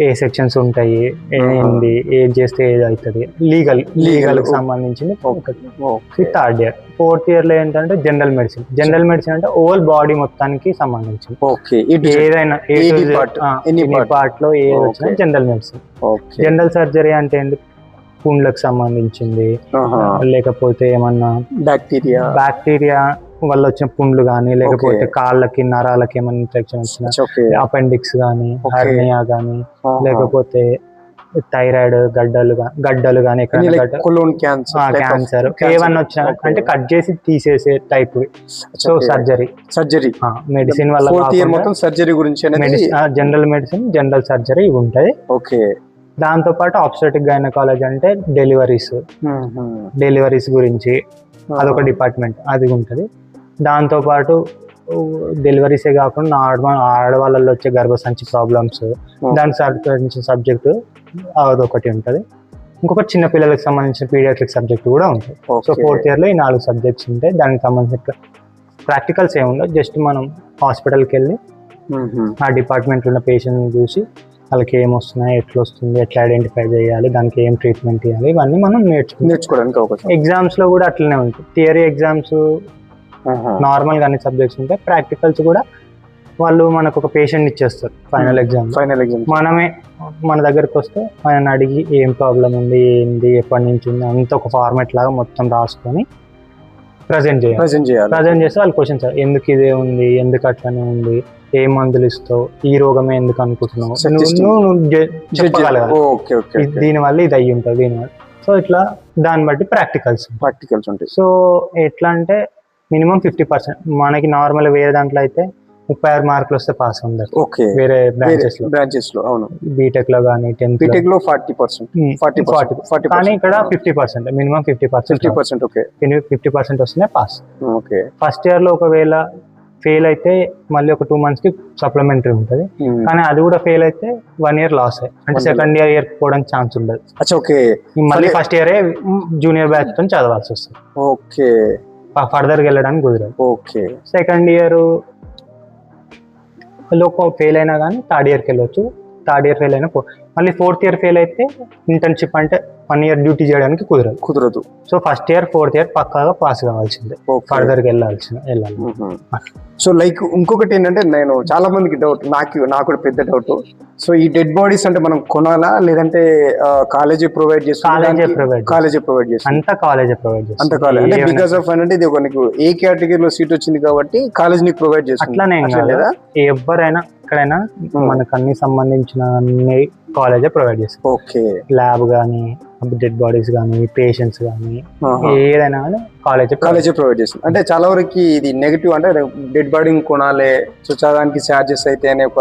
ఏ సెక్షన్స్ ఉంటాయి, ఏంది, ఏం చేస్తే ఏది అవుతుంది, లీగల్ సంబంధించింది థర్డ్ ఇయర్. ఫోర్త్ ఇయర్ లో ఏంటంటే జనరల్ మెడిసిన్ అంటే ఓల్ బాడీ మొత్తానికి సంబంధించింది. ఏదైనా పార్ట్ లో ఏది వచ్చినా జనరల్ మెడిసిన్. జనరల్ సర్జరీ అంటే ఏంటి, పుండ్లకు సంబంధించింది, లేకపోతే ఏమన్నా బ్యాక్టీరియా వల్ల వచ్చిన పుండ్లు కానీ, లేకపోతే కాళ్ళకి నరాలకి ఏమైనా ఇన్ఫెక్షన్ వచ్చిన, అపెండిక్స్ కానీ, హెర్నియా కానీ, లేకపోతే థైరాయిడ్ గడ్డలు కానీ, క్యాన్సర్ ఏమన్నా వచ్చినా అంటే కట్ చేసి తీసేసే టైప్. సో సర్జరీ మెడిసిన్ వల్ల సర్జరీ గురించి జనరల్ మెడిసిన్, జనరల్ సర్జరీ ఇవి ఉంటాయి. దాంతో పాటు ఆబ్స్టెటిక్ గైనకాలజీ అంటే డెలివరీస్ గురించి అదొక డిపార్ట్మెంట్, అది ఉంటుంది. దాంతో పాటు డెలివరీసే కాకుండా ఆడవాళ్ళలో వచ్చే గర్భసంచి ప్రాబ్లమ్స్, దానికి సంబంధించిన సబ్జెక్టు అదొకటి ఉంటుంది. ఇంకొకటి చిన్న పిల్లలకు సంబంధించిన పీడియాట్రిక్ సబ్జెక్ట్ కూడా ఉంటుంది. సో ఫోర్త్ ఇయర్ లో ఈ 4 సబ్జెక్ట్స్ ఉంటాయి. దానికి సంబంధించిన ప్రాక్టికల్స్ ఏముండవు, జస్ట్ మనం హాస్పిటల్కి వెళ్ళి ఆ డిపార్ట్మెంట్లో ఉన్న పేషెంట్ చూసి వాళ్ళకి ఏం వస్తున్నాయి, ఎట్లా వస్తుంది, ఎట్లా ఐడెంటిఫై చేయాలి, దానికి ఏం ట్రీట్మెంట్ ఇవ్వాలి, ఇవన్నీ మనం నేర్చుకోవడానికి అవకాశం. ఎగ్జామ్స్ లో కూడా అట్లనే ఉంటుంది. థియరీ ఎగ్జామ్స్ నార్మల్ గా అన్ని సబ్జెక్ట్స్ ఉంటాయి. ప్రాక్టికల్స్ కూడా వాళ్ళు మనకు ఒక పేషెంట్ ఇచ్చేస్తారు ఫైనల్ ఎగ్జామ్. మనమే మన దగ్గరకు వస్తే ఆయన అడిగి ఏం ప్రాబ్లం ఉంది, ఏంది, ఎప్పటి నుంచి ఉంది, అంత ఒక ఫార్మాట్ లాగా మొత్తం రాసుకొని ప్రజెంట్ చేయాలి. ప్రజెంట్ చేస్తే వాళ్ళు క్వశ్చన్స్ ఎందుకు ఇదే ఉంది, ఎందుకు అట్లనే ఉంది, ఏ మందులు ఇస్తావు, ఈ రోగమే ఎందుకు అనుకుంటున్నావు, చెప్పగలగాలి దీనివల్ల ఇది అయ్యి ఉంటుంది దీనివల్ల. సో ఇట్లా దాన్ని బట్టి ప్రాక్టికల్స్ ఉంటాయి. సో ఎట్లా అంటే మినిమం 50%. మనకి నార్మల్ వేరే దాంట్లో అయితే 36 మార్కులు వస్తే పాస్ ఉంది. వేరే బ్రాంచెస్ లో అవును, బీటెక్ లో కానీ 10th బీటెక్ లో 40%, కానీ ఇక్కడ 50%, మినిమం 50%. 50% వస్తేనే పాస్. ఫస్ట్ ఇయర్ లో ఒకవేళ ఫెయిల్ అయితే మళ్ళీ ఒక 2 months కి సప్లిమెంటరీ ఉంటుంది, కానీ అది కూడా ఫెయిల్ అయితే 1 year లాస్. అంటే సెకండ్ ఇయర్ పోవడానికి ఛాన్స్ ఉండదు. మళ్ళీ ఫస్ట్ ఇయరే జూనియర్ బ్యాచ్ తో చదవాల్సి వస్తుంది. ఫర్దర్ గా వెళ్ళడానికి కుదరదు. సెకండ్ ఇయర్ లో ఫెయిల్ అయినా కానీ థర్డ్ ఇయర్కి వెళ్ళొచ్చు. థర్డ్ ఇయర్ ఫెయిల్ అయినా మళ్ళీ ఫోర్త్ ఇయర్ ఫెయిల్ అయితే ఇంటర్న్షిప్ అంటే 1 year డ్యూటీ చేయడానికి కుదరదు. So first year fourth year పక్కాగా పాస్ కావాల్సిందే, ఫర్దర్ గా వెళ్ళాలి. సో లైక్ ఇంకొకటి ఏంటంటే, నేను చాలా మందికి డౌట్, నాకు కూడా పెద్ద డౌట్. సో ఈ డెడ్ బాడీస్ అంటే మనం కొనాలా, లేదంటే కాలేజీ ప్రొవైడ్ చేస్తుంది? కాలేజీ ప్రొవైడ్ చేస్తుంది. అంతా కాలేజీ ప్రొవైడ్ చేస్తుంది. అంటే బికాస్ ఆఫ్ అంటే ఇది నీకు ఏ కేటగిరీలో సీట్ వచ్చింది కాబట్టి కాలేజ్ నీకు ప్రొవైడ్ చేస్తుంది. అట్లానే ఎవరైనా ఎక్కడైనా మనకు అన్ని సంబంధించిన కాలేజే ప్రొవైడ్ చేస్తుంది. ల్యాబ్ కానీ, డెడ్ బాడీస్ కానీ, పేషెంట్స్ కానీ, ఏదైనా కానీ కాలేజే ప్రొవైడ్ చేస్తుంది. అంటే చాలా వరకు ఇది నెగిటివ్, అంటే డెడ్ బాడీ కొనాలి, సో చదవడానికి ఛార్జెస్ అయితే అనే ఒక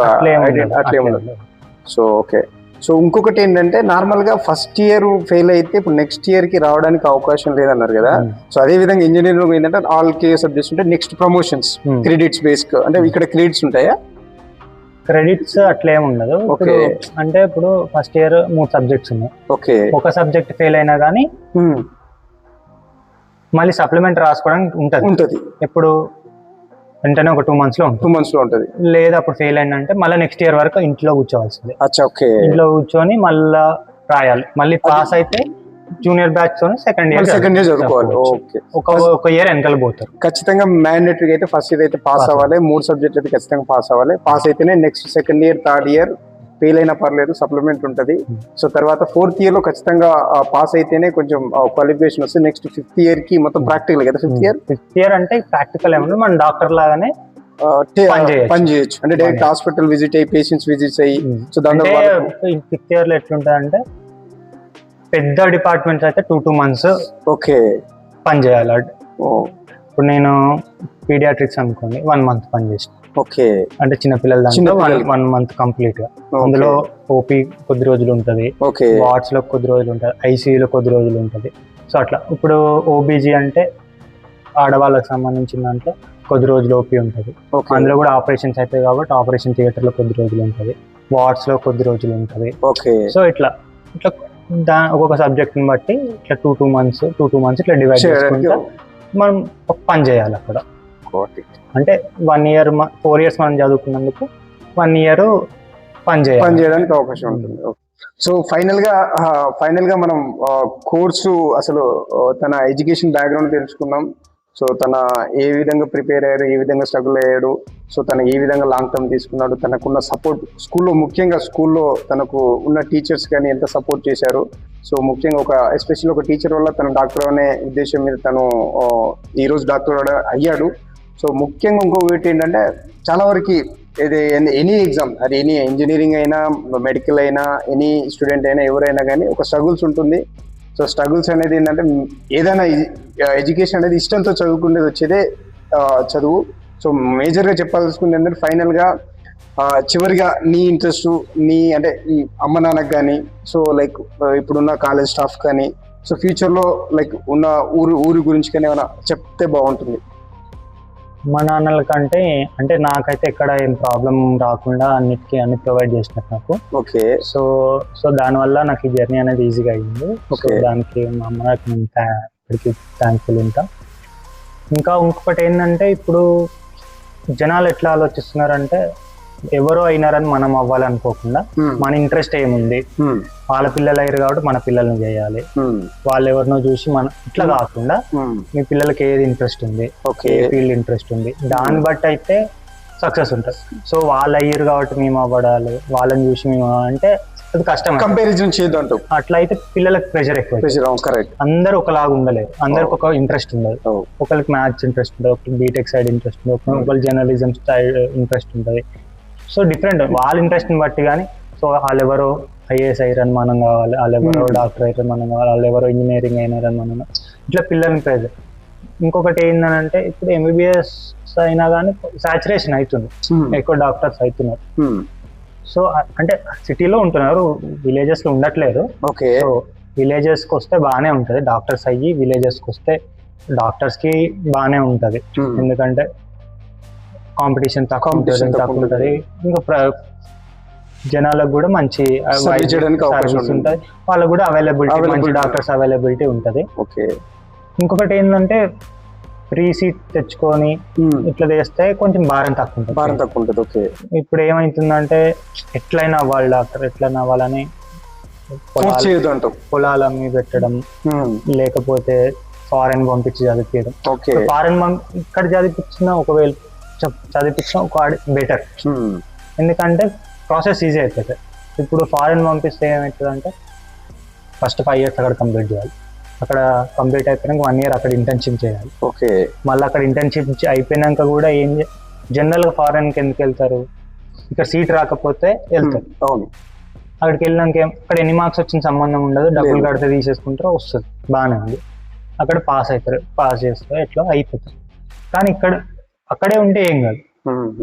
అట్లే ఉండదు. సో ఇంకొకటి ఏంటంటే, నార్మల్ గా ఫస్ట్ ఇయర్ ఫెయిల్ అయితే ఇప్పుడు నెక్స్ట్ ఇయర్ కి రావడానికి అవకాశం లేదన్నారు కదా. సో అదే విధంగా ఇంజనీరింగ్ ఏంటంటే ఆల్ కేర్ సబ్జెక్ట్స్ ఉంటాయి, నెక్స్ట్ ప్రమోషన్స్ క్రెడిట్స్ బేస్, అంటే ఇక్కడ క్రెడిట్స్ ఉంటాయా? క్రెడిట్స్ అట్లేం ఉండదు. అంటే ఇప్పుడు ఫస్ట్ ఇయర్ 3 సబ్జెక్ట్స్ ఉన్నాయి. ఒక సబ్జెక్ట్ ఫెయిల్ అయినా కానీ మళ్ళీ సప్లిమెంట్ రాసుకోవడానికి ఉంటది. ఇప్పుడు వెంటనే ఒక 2 months లో ఉంటుంది. లేదా అప్పుడు ఫెయిల్ అయిందంటే మళ్ళీ నెక్స్ట్ ఇయర్ వరకు ఇంట్లో కూర్చోవాల్సిందే. ఇంట్లో కూర్చొని మళ్ళీ రాయాలి. మళ్ళీ పాస్ అయితే జూనియర్ బ్యాచ్ తో సెకండ్ ఇయర్ చదువుకోవాలి. ఒక ఇయర్ వెనకాల పోతారు. ఖచ్చితంగా మ్యాండేటరీ అయితే ఫస్ట్ ఇయర్ అయితే పాస్ అవ్వాలి. 3 సబ్జెక్టులు అయితే ఖచ్చితంగా పాస్ అవ్వాలి. పాస్ అయితేనే next second year, third year fail అయినా పర్లేదు, సప్లిమెంట్ ఉంటుంది. సో తర్వాత 4th ఇయర్ లో ఖచ్చితంగా పాస్ అయితేనే కొంచెం క్వాలిఫికేషన్ వస్తుంది. నెక్స్ట్ 5th ఇయర్ కి మొత్తం ప్రాక్టికల్ కదా. 5th ఇయర్ అంటే ప్రాక్టికల్ ఏమన్నా మన డాక్టర్ లాగానే పని చేయొచ్చు. అంటే డైరెక్ట్ హాస్పిటల్ విజిట్ అయ్యి, పేషెంట్స్ విజిట్స్ అయ్యి. సో దాంట్లో 5th ఇయర్ లో ఎట్లుంటుంది అంటే, పెద్ద డిపార్ట్మెంట్స్ అయితే 2 months పని చేయాలి. ఇప్పుడు నేను పీడియాట్రిక్స్ అనుకోండి, 1 month పని చేసిన. అంటే చిన్నపిల్లల దాంట్లో 1 month కంప్లీట్ గా. అందులో ఓపీ కొద్ది రోజులు ఉంటది, వార్డ్స్ లో కొద్ది రోజులు ఉంటది, ఐసీయూలో కొద్ది రోజులు ఉంటది. సో అట్లా ఇప్పుడు ఓబీజీ అంటే ఆడవాళ్ళకి సంబంధించిన దాంట్లో కొద్ది రోజులు ఓపీ ఉంటది. అందులో కూడా ఆపరేషన్స్ అవుతాయి కాబట్టి ఆపరేషన్ థియేటర్ లో కొద్ది రోజులు ఉంటది, వార్డ్స్ లో కొద్ది రోజులు ఉంటది. సో ఇట్లా ఒక్కొక్క సబ్జెక్ట్ ని బట్టి ఇట్లా 2 months ఇట్లా డివైడ్ చేసుకుంటా మనం పని చేయాలి అక్కడ. అంటే 1 year 4 years మనం చదువుకున్నందుకు 1 year పని చేయడానికి అవకాశం ఉంటుంది. సో ఫైనల్ గా మనం కోర్సు అసలు తన ఎడ్యుకేషన్ బ్యాక్గ్రౌండ్ తెలుసుకున్నాం. సో తన ఏ విధంగా ప్రిపేర్ అయ్యాడు, ఏ విధంగా స్ట్రగుల్ అయ్యాడు, సో తను ఏ విధంగా లాంగ్ టర్మ్ తీసుకున్నాడు, తనకున్న సపోర్ట్ ముఖ్యంగా స్కూల్లో తనకు ఉన్న టీచర్స్ కానీ ఎంత సపోర్ట్ చేశారు. సో ముఖ్యంగా ఎస్పెషల్లీ ఒక టీచర్ వల్ల తను డాక్టర్ అనే ఉద్దేశం మీద తను ఈరోజు డాక్టర్ అయ్యాడు. సో ముఖ్యంగా ఇంకొకటి ఏంటంటే, చాలా వరకు ఇది ఎనీ ఎగ్జామ్, అది ఎనీ ఇంజనీరింగ్ అయినా, మెడికల్ అయినా, ఎనీ స్టూడెంట్ అయినా, ఎవరైనా కానీ ఒక స్ట్రగుల్స్ ఉంటుంది. సో స్ట్రగుల్స్ అనేది ఏంటంటే, ఏదైనా ఎడ్యుకేషన్ అనేది ఇష్టంతో చదువుకునేది వచ్చేదే చదువు. సో మేజర్గా చెప్పాల్సుకుంది ఏంటంటే, ఫైనల్గా చివరిగా నీ ఇంట్రెస్ట్, అంటే ఈ అమ్మ నాన్నకు కానీ, సో లైక్ ఇప్పుడున్న కాలేజ్ స్టాఫ్ కానీ, సో ఫ్యూచర్లో లైక్ ఉన్న ఊరి గురించి కానీ ఏమైనా చెప్తే బాగుంటుంది. మా నాన్నల కంటే అంటే నాకైతే ఎక్కడ ఏం ప్రాబ్లం రాకుండా అన్ని ప్రొవైడ్ చేసినట్టు నాకు. సో దానివల్ల నాకు ఈ జర్నీ అనేది ఈజీగా అయ్యింది. సో దానికి మా అమ్మ నాకు ఇప్పటికీ థ్యాంక్ఫుల్ ఉంటా. ఇంకొకటి ఏంటంటే, ఇప్పుడు జనాలు ఎట్లా ఆలోచిస్తున్నారంటే, ఎవరో అయినారని మనం అవ్వాలనుకోకుండా మన ఇంట్రెస్ట్ ఏముంది, వాళ్ళ పిల్లలు అయ్యారు కాబట్టి మన పిల్లల్ని చేయాలి, వాళ్ళు ఎవరినో చూసి మన ఇట్లా కాకుండా మీ పిల్లలకి ఏది ఇంట్రెస్ట్ ఉంది, ఏ ఫీల్డ్ ఇంట్రెస్ట్ ఉంది, దాన్ని బట్టి అయితే సక్సెస్ ఉంటుంది. సో వాళ్ళు అయ్యారు కాబట్టి మేము అవ్వడాలి, వాళ్ళని చూసి మేము అంటే అది కష్టం. కంపారిజన్ చేయదు అంటావు. అట్లా అయితే పిల్లలకు ప్రెషర్ ఎక్కువ. కరెక్ట్. అందరూ ఒకలాగా ఉండలేరు, అందరికి ఒక ఇంట్రెస్ట్ ఉండదు. ఒకరికి మ్యాథ్స్ ఇంట్రెస్ట్ ఉంటుంది, ఒకరికి బీటెక్ సైడ్ ఇంట్రెస్ట్ ఉంటుంది, ఒకరికి జర్నలిజం సైడ్ ఇంట్రెస్ట్ ఉంటుంది. సో డిఫరెంట్ వాళ్ళ ఇంట్రెస్ట్ని బట్టి. కానీ సో వాళ్ళెవరో ఐఏఎస్ అయ్యారని మనం కావాలి, వాళ్ళెవరో డాక్టర్ అయ్యారని మనం కావాలి, వాళ్ళెవరో ఇంజనీరింగ్ అయినారని మనం, ఇట్లా పిల్లల్ని ప్రెజర్. ఇంకొకటి ఏంటంటే ఇప్పుడు ఎంబీబీఎస్ అయినా కానీ సాచురేషన్ అవుతుంది, ఎక్కువ డాక్టర్స్ అవుతున్నారు. సో అంటే సిటీలో ఉంటున్నారు, విలేజెస్ లో ఉండట్లేదు. సో విలేజెస్ కి వస్తే బాగానే ఉంటది, డాక్టర్స్ అయ్యి విలేజెస్ కి వస్తే డాక్టర్స్ కి బాగానే ఉంటది. ఎందుకంటే కాంపిటీషన్ తక్కువ ఉంటది, ఇంకా జనాలకు కూడా మంచి సర్వీస్ ఉంటుంది, వాళ్ళకు కూడా అవైలబిలిటీ, మంచి డాక్టర్స్ అవైలబిలిటీ ఉంటది. ఇంకొకటి ఏంటంటే ఫ్రీ సీట్ తెచ్చుకొని ఇట్లా చేస్తే కొంచెం భారం తక్కువ ఉంటుంది. ఇప్పుడు ఏమైతుందంటే ఎట్లయినా అవ్వాలి డాక్టర్, ఎట్లయినా అవ్వాలని పొలాల మీద పెట్టడం, లేకపోతే ఫారెన్ పంపించి చదివించడం. ఫారెన్ ఇక్కడ చదివించిన ఒకవేళ చదివించిన ఒక బెటర్, ఎందుకంటే ప్రాసెస్ ఈజీ అయిపోతుంది. ఇప్పుడు ఫారెన్ పంపిస్తే ఏమవుతుందంటే ఫస్ట్ 5 years అక్కడ కంప్లీట్ చేయాలి, అక్కడ కంప్లీట్ అయిపోయినాక 1 year అక్కడ ఇంటర్న్షిప్ చేయాలి. మళ్ళీ అక్కడ ఇంటర్న్షిప్ అయిపోయినాక కూడా జనరల్ గా ఫారెన్ కి ఎందుకు వెళ్తారు, ఇక్కడ సీట్ రాకపోతే వెళ్తారు. అక్కడికి వెళ్ళినాక అక్కడ ఎన్ని మార్క్స్ వచ్చిన సంబంధం ఉండదు, డబ్బులు కడితే తీసేసుకుంటారో వస్తుంది, బాగానే ఉంది. అక్కడ పాస్ అవుతారు, పాస్ చేస్తారు, ఎట్లా అయిపోతారు. కానీ అక్కడే ఉంటే ఏం కాదు.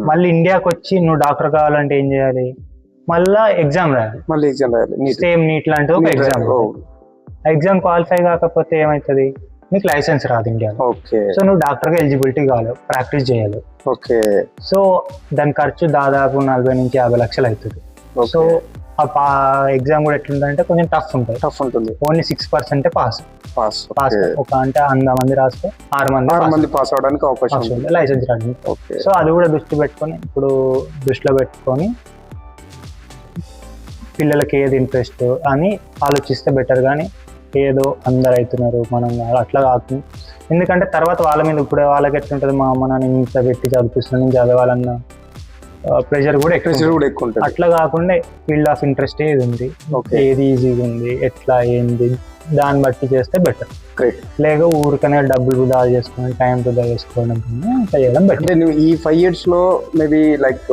మళ్ళీ ఇండియాకి వచ్చి నువ్వు డాక్టర్ కావాలంటే ఏం చేయాలి, మళ్ళీ ఎగ్జామ్ రాయాలి. సేమ్ నీట్ లాంటి ఒక ఎగ్జామ్. ఎగ్జామ్ క్వాలిఫై కాకపోతే ఏమవుతుంది, నీకు లైసెన్స్ రాదు ఇండియాలో. సో నువ్వు డాక్టర్గా ఎలిజిబిలిటీ కావాలి, ప్రాక్టీస్ చేయాలి. సో దాని ఖర్చు దాదాపు 40 నుంచి 50 లక్షలు అవుతుంది. సో ఆ ఎగ్జామ్ కూడా ఎట్లుందంటే కొంచెం టఫ్ ఉంటుంది. Only 6% pass. ఒక అంటే 100 మంది రాస్తే 6 మంది పాస్ అవడానికి అవకాశం ఉంది, లైసెన్స్ రావడానికి. సో అది కూడా దృష్టిలో పెట్టుకొని పిల్లలకి ఏది ఇంట్రెస్ట్ అని ఆలోచిస్తే బెటర్. కానీ ఏదో అందరు అవుతున్నారు మనం అట్లా కాకుండా, ఎందుకంటే తర్వాత వాళ్ళ మీద ఇప్పుడు వాళ్ళకి ఎట్లుంటుంది, మా అమ్మ నాన్న ఇంత పెట్టి చదివిస్తున్నాను, నేను చదవాలన్న ప్రెషర్ కూడా ఎక్కువ ఉంటుంది. అట్లా కాకుండా ఫీల్డ్ ఆఫ్ ఇంట్రెస్ట్ ఏది ఉంది, ఏది ఈజీగా ఉంది, ఎట్లా ఏంది దాన్ని బట్టి చేస్తే బెటర్. లేక ఊరికనే డబ్బులు వృధా చేసుకుని టైం వృధా చేసుకోవడం చేయడం బెటర్. అంటే నువ్వు ఈ 5 years లో మేబీ లైక్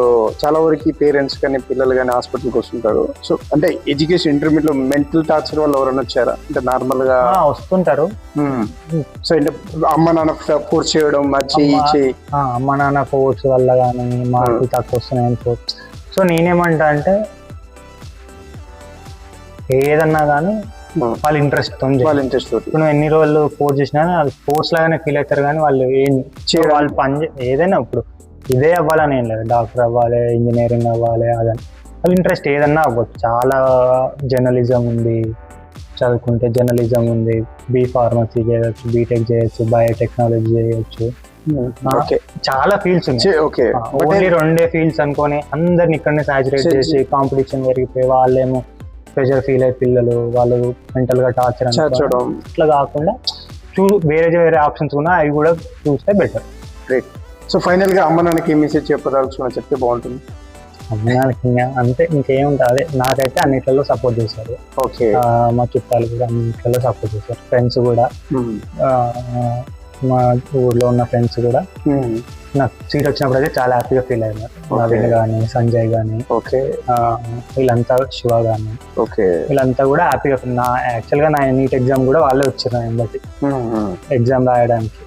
చాలా వరకు పేరెంట్స్ కానీ పిల్లలు కానీ హాస్పిటల్కి వస్తుంటారు. సో అంటే ఎడ్యుకేషన్ ఇంటర్మీడియట్ లో మెంటల్ టార్చర్ వాళ్ళు ఎవరైనా వచ్చారా, అంటే నార్మల్ గా వస్తుంటారు. సో అంటే అమ్మ నాన్న ఫోర్స్ చేయడం, అమ్మ నాన్న ఫోర్స్ వల్ల కానీ మార్కులు తక్కువ వస్తున్నాయని ఫోర్స్. సో నేనేమంటా అంటే ఏదన్నా కానీ వాళ్ళ ఇంట్రెస్ట్ ఇప్పుడు ఎన్ని రోజులు ఫోర్స్ చేసినా అది ఫోర్స్ లాగానే ఫీల్ అవుతారు. కానీ వాళ్ళు వాళ్ళు పని ఏదైనా ఇప్పుడు ఇదే అవ్వాలని ఏం లేదు, డాక్టర్ అవ్వాలి, ఇంజనీరింగ్ అవ్వాలి, అదని వాళ్ళ ఇంట్రెస్ట్ ఏదన్నా అవ్వచ్చు. చాలా జర్నలిజం ఉంది, చదువుకుంటే జర్నలిజం ఉంది, B.Pharmacy చేయవచ్చు, బీటెక్ చేయొచ్చు, బయోటెక్నాలజీ చేయొచ్చు, చాలా ఫీల్డ్స్ ఉన్నాయి. ఓన్లీ 2 ఫీల్డ్స్ అనుకొని అందరిని ఇక్కడనే సాచురేట్ చేసి కాంపిటీషన్ పెరిగిపోయి వాళ్ళేమో ప్రెషర్ ఫీల్ అయ్యే పిల్లలు, వాళ్ళు మెంటల్ గా టార్చర్ చేయడం, ఇట్లా కాకుండా వేరే ఆప్షన్స్ ఉన్నాయి, అవి కూడా చూస్తే బెటర్. సో ఫైనల్ గా అమ్మ నాన్నకి మెసేజ్ చెప్పదలుచుకున్నా చెప్తే బాగుంటుంది. అమ్మ నాన్నకి అంతే, ఇంకేముంటుంది, అదే నాకైతే అన్నిట్లలో సపోర్ట్ చేశారు. మా చుట్టాలు కూడా అన్నిట్లలో సపోర్ట్ చేశారు, ఫ్రెండ్స్ కూడా, మా ఊర్లో ఉన్న ఫ్రెండ్స్ కూడా నాకు సీట్ వచ్చినప్పుడు అయితే చాలా హ్యాపీగా ఫీల్ అయినారు. నవీన్ కానీ, సంజయ్ కానీ, వీళ్ళంతా, శివ కానీ, వీళ్ళంతా కూడా హ్యాపీగా. యాక్చువల్గా నా నీట్ ఎగ్జామ్ కూడా వాళ్ళే వచ్చారు బట్టి ఎగ్జామ్ రాయడానికి.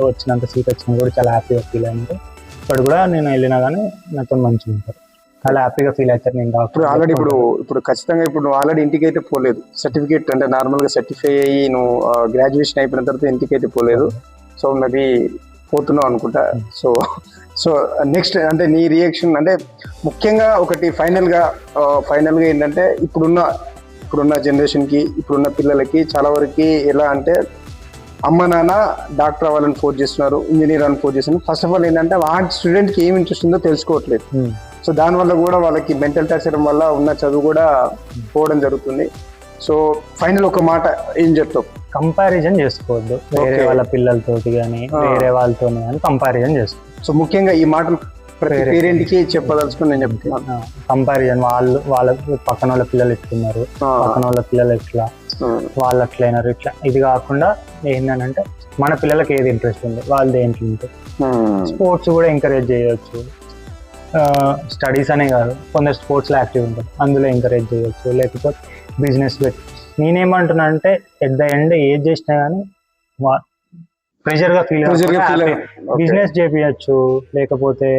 వచ్చినంత సీట్ వచ్చినా కూడా చాలా హ్యాపీగా ఫీల్ అయినారు. ఇప్పుడు కూడా నేను వెళ్ళినా కానీ నాతో మంచిగా ఉంటారు, చాలా హ్యాపీగా ఫీల్ అవుతారు. నేను డాక్టర్ ఆల్రెడీ ఇప్పుడు ఖచ్చితంగా ఇప్పుడు నువ్వు ఆల్రెడీ ఇంటికి అయితే పోలేదు, సర్టిఫికేట్ అంటే నార్మల్ గా సర్టిఫై అయ్యి నువ్వు గ్రాడ్యుయేషన్ అయిపోయిన తర్వాత ఇంటికి అయితే పోలేదు. సో మేబీ పోతున్నావు అనుకుంటా. సో నెక్స్ట్ అంటే నీ రియాక్షన్ అంటే ముఖ్యంగా ఒకటి ఫైనల్ గా ఏంటంటే ఇప్పుడున్న జనరేషన్కి, ఇప్పుడున్న పిల్లలకి చాలా వరకు ఎలా అంటే అమ్మ నాన్న డాక్టర్ అవ్వాలని ఫోర్స్ చేస్తున్నారు, ఇంజనీర్ అని ఫోర్స్ చేస్తున్నారు. ఫస్ట్ ఆఫ్ ఆల్ ఏంటంటే ఆ స్టూడెంట్కి ఏం ఇంట్రెస్ట్ ఉందో తెలుసుకోవట్లేదు. సో దానివల్ల కూడా వాళ్ళకి మెంటల్ టార్చర్ వల్ల ఉన్న చదువు కూడా పోవడం జరుగుతుంది. సో ఫైనల్ ఒక మాట ఏం చెప్తావు? కంపారిజన్ చేసుకోవద్దు వేరే వాళ్ళ పిల్లలతోటి కానీ వేరే వాళ్ళతో కానీ కంపారిజన్ చేసుకోవద్దు. సో ముఖ్యంగా ఈ మాటలు ప్రతి Parent. పేరెంట్కి చెప్పదలుచుకుని నేను చెప్తున్నాను. కంపారిజన్ వాళ్ళ పక్కన వాళ్ళ పిల్లలు ఎట్లున్నారు, పక్కన వాళ్ళ పిల్లలు ఎట్లా, వాళ్ళు అట్లయినారు ఇట్లా. ఇది కాకుండా ఏంటంటే మన పిల్లలకి ఏది ఇంట్రెస్ట్ ఉంది, వాళ్ళు దేంట్లో ఉంటుంది. స్పోర్ట్స్ కూడా ఎంకరేజ్ చేయవచ్చు. స్టడీస్ అనే కాదు, కొందరు స్పోర్ట్స్లో యాక్టివ్ ఉంటారు, అందులో ఎంకరేజ్ చేయవచ్చు. లేకపోతే బిజినెస్ పెట్టి, నేనేమంటున్నా అంటే ఎట్ ద ఎండ్ ఏది చేసినా కానీ ప్రెషర్గా ఫీల్ బిజినెస్ చేపించచ్చు. లేకపోతే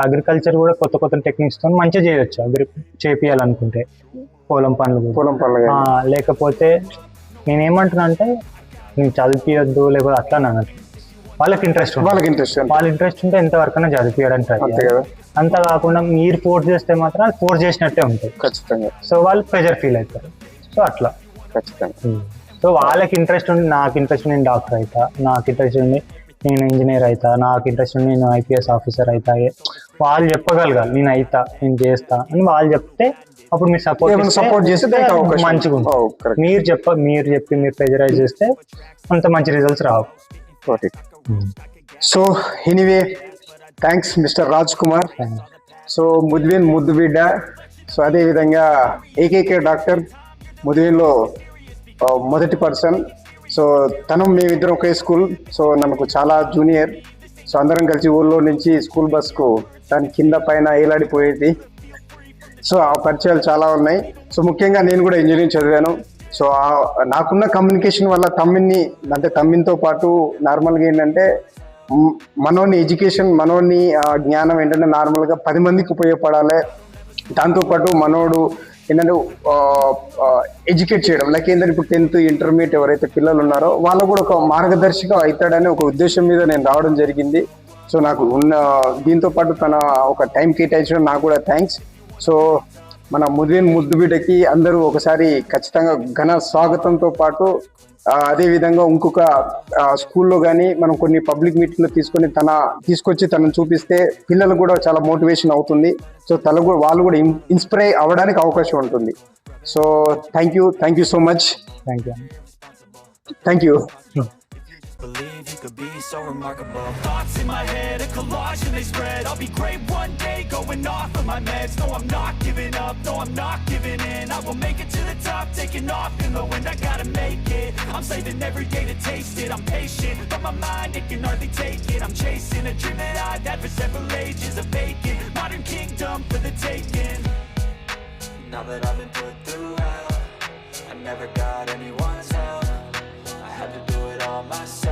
అగ్రికల్చర్ కూడా కొత్త కొత్త టెక్నిక్స్ తో మంచిగా చేయొచ్చు. చేపియాలనుకుంటే పొలం పనులు. లేకపోతే నేనేమంటున్నా అంటే నేను చదివియొద్దు లేకపోతే అట్లా అన్నట్లు. వాళ్ళకి ఇంట్రెస్ట్ ఉంటే ఎంతవరకైనా చదివియడానికి ట్రై చేయాలి. అంత కాకుండా మీరు ఫోర్స్ చేస్తే మాత్రం వాళ్ళు ఫోర్స్ చేసినట్టే ఉంటుంది ఖచ్చితంగా. సో వాళ్ళు ప్రెషర్ ఫీల్ అవుతారు. సో అట్లా ఖచ్చితంగా. సో వాళ్ళకి ఇంట్రెస్ట్ ఉండి, నాకు ఇంట్రెస్ట్ నేను డాక్టర్ అవుతా, నాకు ఇంట్రెస్ట్ ఉండి నేను ఇంజనీర్ అవుతా, నాకు ఇంట్రెస్ట్ ఉండి నేను ఐపీఎస్ ఆఫీసర్ అవుతా, వాళ్ళు చెప్పగలగాలి నేను అవుతా, నేను చేస్తా అని వాళ్ళు చెప్తే అప్పుడు మీరు సపోర్ట్ చేస్తే మంచిగా ఉంటుంది. మీరు చెప్పి మీరు ప్రెజరైజ్ చేస్తే అంత మంచి రిజల్ట్స్ రావు. So anyway thanks mister Raj Kumar. So Mudven ముద్దు బిడ్డ. సో అదేవిధంగా ఏకైక డాక్టర్ ముద్వేన్లో మొదటి పర్సన్. సో మేమిద్దరం ఒకే స్కూల్. సో నాకు చాలా జూనియర్. సో అందరం కలిసి ఊళ్ళో నుంచి స్కూల్ బస్కు దాని కింద పైన ఏలాడిపోయేది. సో ఆ పరిచయాలు చాలా ఉన్నాయి. సో ముఖ్యంగా నేను కూడా ఇంజనీరింగ్ చదివాను. సో నాకున్న కమ్యూనికేషన్ వల్ల తమ్మిన్తో పాటు నార్మల్గా ఏంటంటే మనోని ఎడ్యుకేషన్, మనోని జ్ఞానం ఏంటంటే నార్మల్గా 10 మందికి ఉపయోగపడాలి. దాంతోపాటు మనోడు ఏంటంటే ఎడ్యుకేట్ చేయడం, లైక్ ఏంటంటే ఇప్పుడు 10th ఇంటర్మీడియట్ ఎవరైతే పిల్లలు ఉన్నారో వాళ్ళకు కూడా ఒక మార్గదర్శిగా అవుతాడనే ఒక ఉద్దేశం మీద నేను రావడం జరిగింది. సో నాకు ఉన్న దీంతో పాటు తన ఒక టైం కేటాయించడం నాకు కూడా థ్యాంక్స్. సో మన ముద్వేన్ ముద్దు బిడ్డకి అందరూ ఒకసారి ఖచ్చితంగా ఘన స్వాగతంతో పాటు అదేవిధంగా ఇంకొక స్కూల్లో కానీ మనం కొన్ని పబ్లిక్ మీటింగ్లో తీసుకొచ్చి తనను చూపిస్తే పిల్లలకు కూడా చాలా మోటివేషన్ అవుతుంది. సో వాళ్ళు కూడా ఇన్స్పైర్ అవ్వడానికి అవకాశం ఉంటుంది. So thank you so much. Thank you. Believe you could be so remarkable. Thoughts in my head, a collage and they spread. I'll be great one day, going off of my meds. No, I'm not giving up, no, I'm not giving in. I will make it to the top, taking off in the wind. I gotta make it, I'm saving every day to taste it. I'm patient, but my mind, it can hardly take it. I'm chasing a dream that I've had for several ages. A vacant, modern kingdom for the taking. Now that I've been put through hell, I never got anyone's help. I had to do it all myself.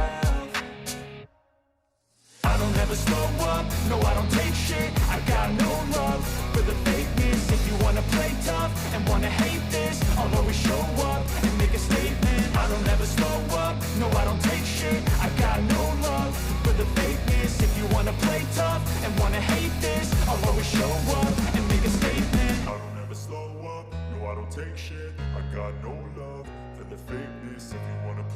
I don't ever slow up, no I don't take shit. I got no love for the fakeness. If you wanna play tough and wanna hate this, I'll always show up and make a statement. I don't ever slow up, no I don't take shit. I got no love for the fakeness. If you wanna play tough and wanna hate this, I'll always show up and make a statement. I don't ever slow up, no I don't take shit. I got no love for the fakeness. If you wanna play